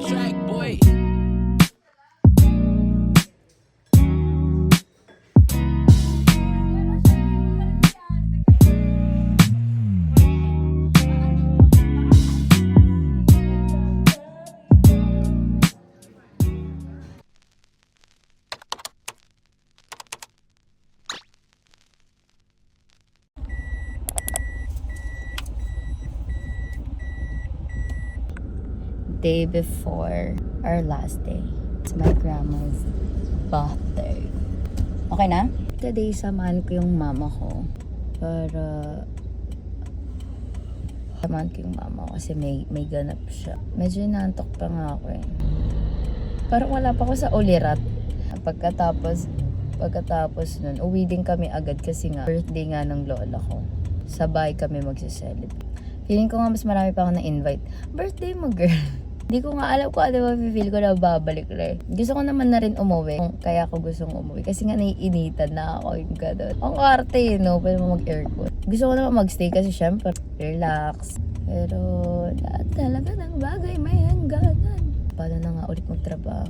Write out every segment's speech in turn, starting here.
track, boy. Day before our last day. It's my grandma's birthday. Okay na? Today, samahan ko yung mama ko para samahan ko yung mama ko kasi may ganap siya. Medyo inaantok pa nga ako eh. Parang wala pa ako sa ulirat. Pagkatapos nun, uwi din kami agad kasi nga birthday nga ng lola ko. Sabay kami magsiselebrate. Feeling ko nga mas marami pa ako na-invite. Birthday mo, girl. Hindi ko nga alam kung ano mapipil ko na babalik na eh. Gusto ko naman na rin umuwi. Kaya ako gustong umuwi. Kasi nga naiinitan na ako yung gano'n. Ang arte no? Pwede mo mag-aircon. Gusto ko naman magstay kasi syempre, relax. Pero lahat talaga ng bagay may hangganan. Paano na nga ulit magtrabaho?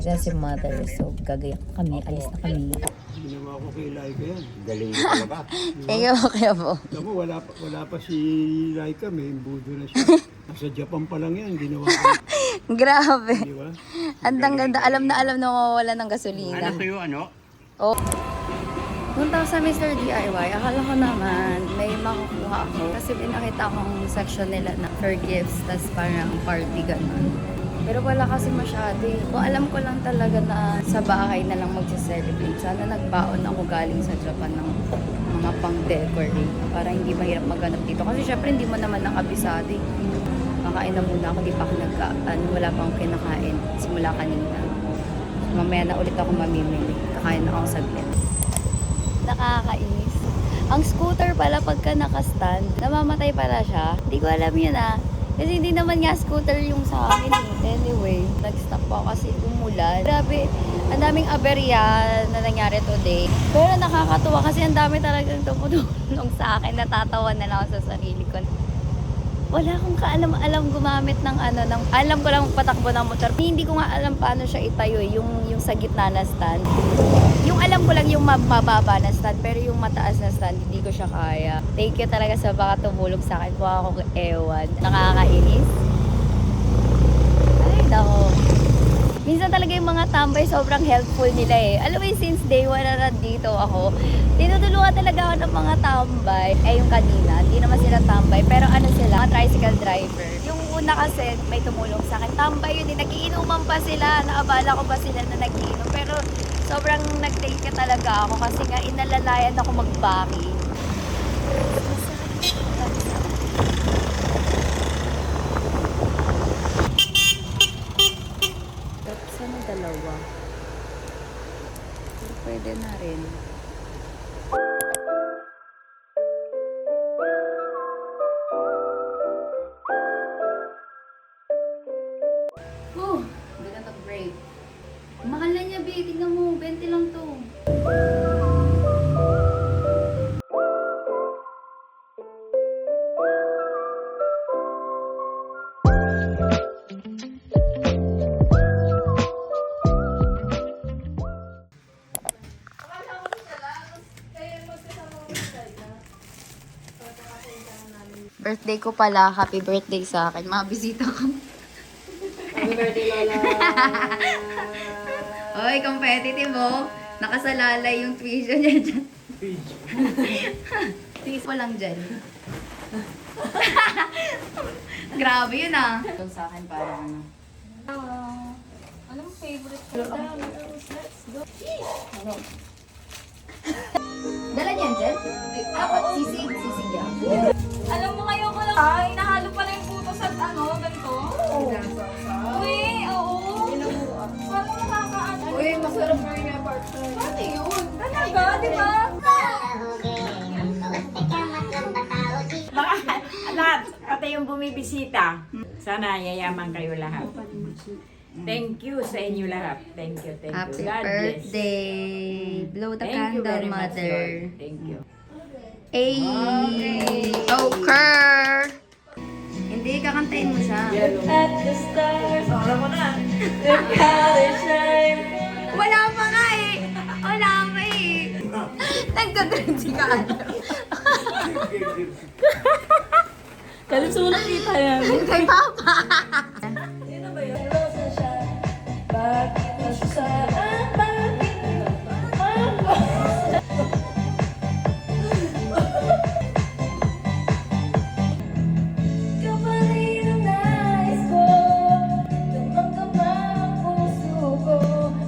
Kasi si mother, so gagayak kami, alis na kami. Ginawa ko kay Laika yan. Galing mo talaga. Kaya po. Alam mo, wala pa si Laika, may imbudo na siya. Nasa Japan pa lang yan, ginawa ko. Grabe. Di ba? Andang ganda. Alam na mawawala ng gasolina. Ano sa'yo, ano? Oh. Punta ako sa Mr. DIY. Akala ko naman may makukuha ako. Kasi pinakita akong section nila na for gifts, tas parang party ganun. Pero wala kasi masyado eh. Kung alam ko lang talaga na sa bahay na lang magse-celebrate. Sana nagbaon ako galing sa Japan ng mga pang-decorate. Para hindi mahirap maghanap dito. Kasi syempre hindi mo naman nakabisado eh. Kakain na muna ako. Di pa ako wala pa akong kinakain. Simula kanina. Mamaya na ulit ako mamimili. Kakain na ako saglit. Nakakainis. Ang scooter pala pagka nakastand, namamatay pala siya. Hindi ko alam yun ah. Kasi hindi naman nga scooter yung sa akin eh. Anyway, nag-stop po kasi umulan. Grabe, ang daming aberya na nangyari today. Pero nakakatuwa kasi ang dami talagang tumutulong sa akin. Natatawa na lang ako sa sarili ko. Wala akong kaalam-alam gumamit ng alam ko lang patakbo ng motor. Hindi ko nga alam paano siya itayo eh, yung sa gitna na stand. Yung alam ko lang yung mababa na stand, pero yung mataas na stand, hindi ko siya kaya. Thank you talaga sa baka tumulong sa akin. Buha ako ewan. Nakakainis. Ay, nako. Minsan talaga yung mga tambay, sobrang helpful nila eh. Alam mo yung since day one na nandito ako, tinutulungan talaga ako ng mga tambay. Eh yung kanina, hindi naman sila tambay, pero ano sila, mga tricycle driver. Yung una kasi, may tumulong sa akin. Tambay yun, nagiinuman pa sila, naabala ko ba sila na nagiinom. Pero sobrang nag-take talaga ako kasi nga inalalayan ako mag-baki. Sana dalawa. Pero pwede na rin. Oh, hindi na nag-break. Mahal na niya, babe. Tignan mo, 20 lang to. Birthday ko pala. Happy birthday sa akin. Mabisita ko. Happy birthday, Lola! Oy, competitive oh. Nakasalalay yung tuition niya dyan. Tiis mo lang dyan. Grabe yun ah. Ito sa akin para ano. Anong favorite ko? Let's go! Dala niyan dyan? Sisig yan. Alam mo ngayon ko lang, inahalo pa na yung putos at ganito? Uy, oo. Paano nakakaano? Uy, masarap pa rin yung partner. Paano yun? Talaga, di ba? Lahat, pati yung bumibisita. Sana yayaman kayo lahat. Thank you sa inyo lahat. Thank you, thank you. Happy God bless. birthday. Blow the Thank you candle, very much, mother. Lord. Thank you. Hey! Okay! Kantayin mo siya. At the stars. Oh, alam mo na. The colors shine. Wala pa nga eh. Wala pa eh. Nagka-cringy ka. Kaluso na kita yan. Kay Papa. Sino ba yun? Rosa siya. Bakit na siya sa... bakit? Ikaw pa rin ang nais ko. Tumang-tama ang puso ko.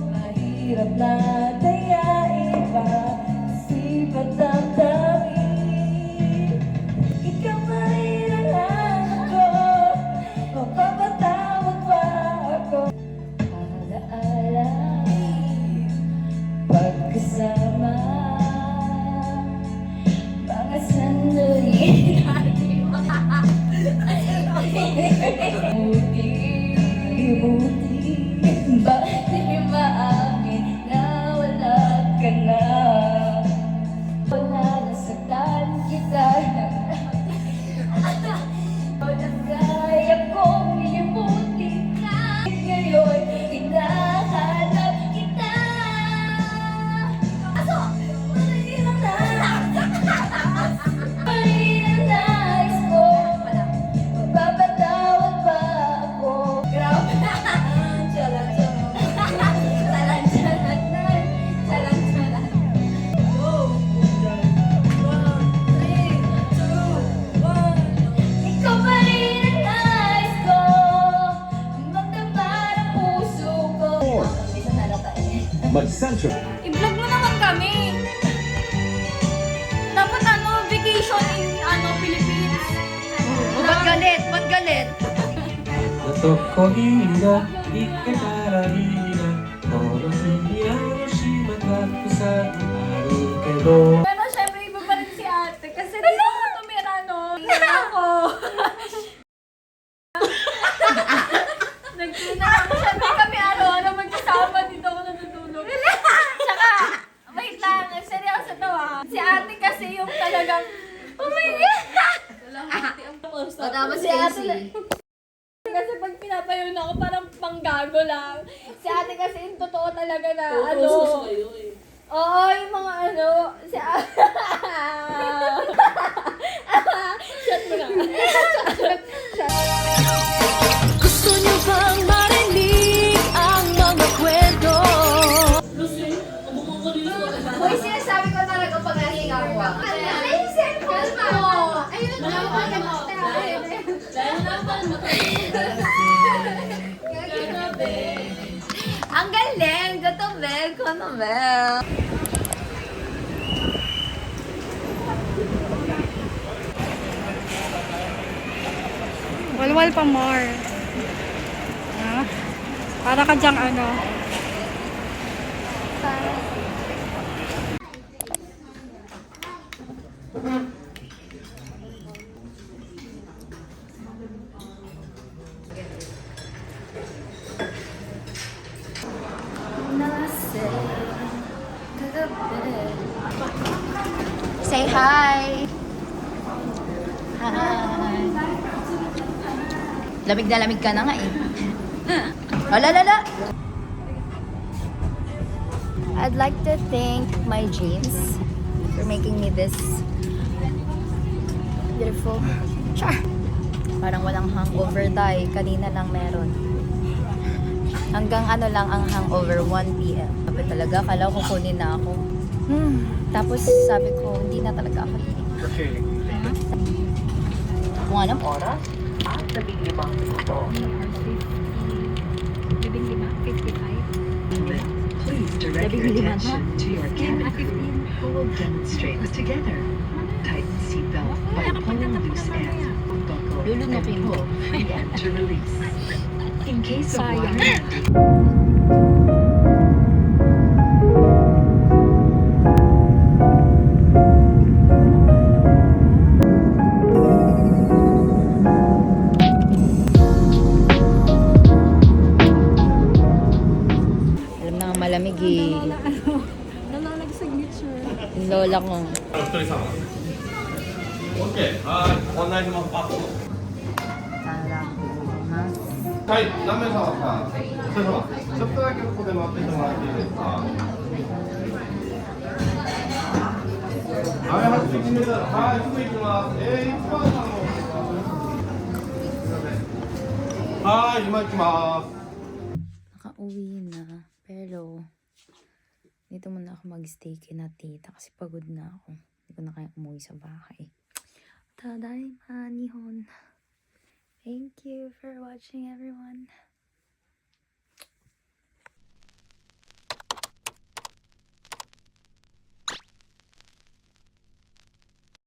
Mahirap na dayain pa. Sipat ang damdamin. Ikaw pa rin ang hanap ko. Mapapatawad pa ako. Alaala, pagkasama. Mga sandali natin. Buti, bakit di maamin na wala ka na? Wala nasaktan kita. Wala kaya kong limutin ka. Ngayon, hinahanap kita. Aso! Parinang nais ko. Mapapatawad pa ako. Grabe na! Chalan-chalan. Chalan-chalan na. Chalan-chalan. Go! 1, 3, 2, 1. Ikaw pa rin ang nais ko. Magdamar ang puso ko. Isa na lang tayo. Mag-Central. I-vlog mo naman kami. Dapat vacation in Philippines. Ba't galit? Ba't galit? 男気が生けたらいいなこの国の島たくさんあるけど Pero syempre iba pa rin si ate kasi dito ako tumira ako. Nagtuna ako. Syempre kami araw-araw magkasama dito ako natutulog. Tsaka, wait lang. Seryoso to Si ate kasi yung talagang, oh my God! O tapos Si ate, kasi pag pinapayo na ako, parang panggago lang. Si ate kasi yung totoo talaga na Oo, yung mga si ate. Shot mo na. Gusto niyo bang marinig ang mga kwento? Uy, sinasabi ko talaga pag nahinga ko. Ay, cellphone mo! Ayun na ako. Ang galing! Gatubel ko na, Bel. Walwal pa more. Para ka dyang Say hi! Hi! Lamig na lamig ka na nga eh. Alalala! I'd like to thank my jeans for making me this beautiful. Char! Parang walang hangover tayo. Kanina lang meron. Hanggang lang ang hangover, 1 p.m. Sabi talaga, kala ko kunin na ako. Tapos sabi ko, hindi na talaga ako iinom. Kung anong oras? Please direct your attention to your cabin crew who will demonstrate together. Tighten seatbelt by pulling loose end. Buckle and pull free end to release. In case of water, alam na nga malamig eh. nag-signature. Yung lola ko. オッケー。はい。ご案内します。 Tara. はい何名様かそれではちょっとだけここで待っててもらっていいですかはい8席目だはいすぐ行きます1番さんもすいませんはい今行きます Nakauwi na. Pero, dito muna ako mag-stay kina tita kasi pagod na ako. Hindi ko na kaya umuwi sa bahay. Tadaima, Nihon. Thank you for watching, everyone.